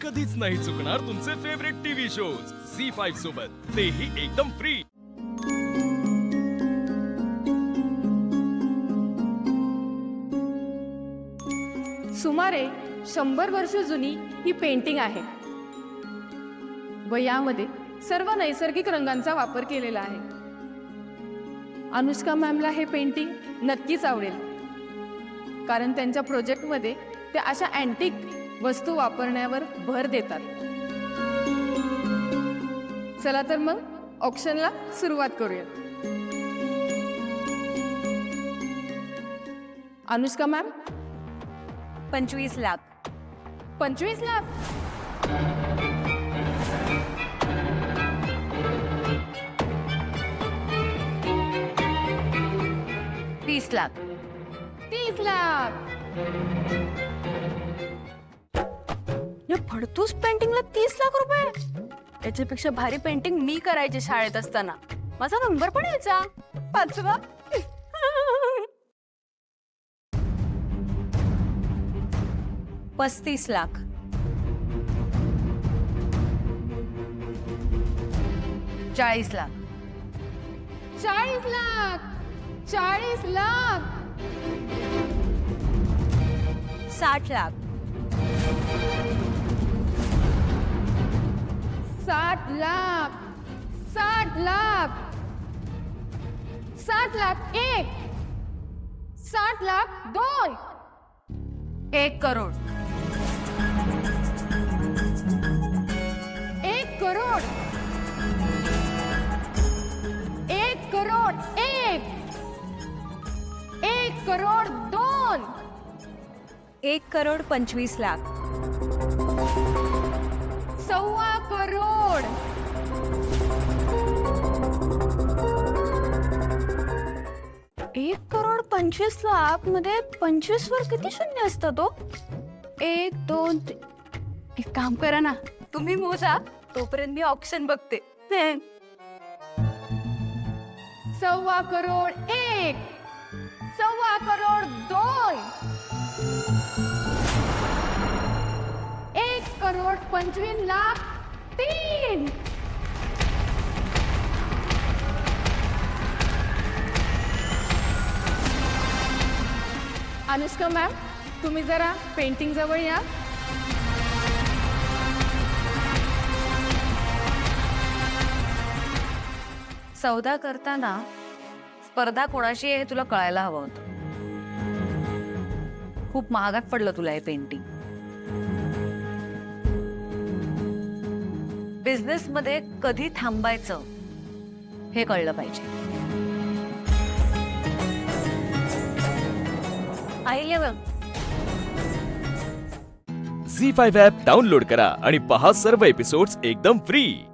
कधीच नाही चुकणार तुमचे फेवरेट टीव्ही शोज झी5 सोबत, तेही एकदम फ्री। सुमारे 100 वर्ष जुनी ही पेंटिंग आहे व यामध्ये सर्व नैसर्गिक रंगांचा वापर केलेला आहे। अनुष्का मॅमला हे पेंटिंग नक्कीच आवडेल, कारण त्यांच्या प्रोजेक्टमध्ये ते अशा अँटिक वस्तू वापरण्यावर भर देतात। चला तर मग ऑक्शनला सुरुवात करूया। अनुष्का मॅम, 25 लाख। 25 लाख? 30 लाख। 30 लाख? या फडतूस पेंटिंगला 30 लाख रुपये? याच्यापेक्षा भारी पेंटिंग मी करायची शाळेत असताना। माझा नंबर पण यायचा 5वा। 35 लाख। 40 लाख। 40 लाख? 40 लाख? 60 लाख। 60 लाख? 60 लाख? 60 लाख एक? 60 लाख दोन? 1 करोड। 1 करोड? 1 करोड एक? 1 करोड दोन? 1 करोड 25 लाख। 1.25 करोड? 1 करोड 25 लाख मध्ये 25 वर किती शून्य असतात? 1 2 एक काम करा ना, तुम्ही मोजा, तोपर्यंत मी ऑप्शन बघते। 1.25 करोड एक? 1.25 करोड दोन? 1 करोड 25 लाख तीन? अनुष्का मॅम, तुम्ही जरा पेंटिंग जवळ या। सौदा करताना स्पर्धा कोणाशी आहे हे तुला कळायला हवं होतं। खूप महागात पडलं तुला हे पेंटिंग। बिझनेस मध्ये कधी थांबायचं हे कळलं पाहिजे। आईल्या झी5 ॲप डाउनलोड करा आणि पहा सर्व एपिसोड्स एकदम फ्री।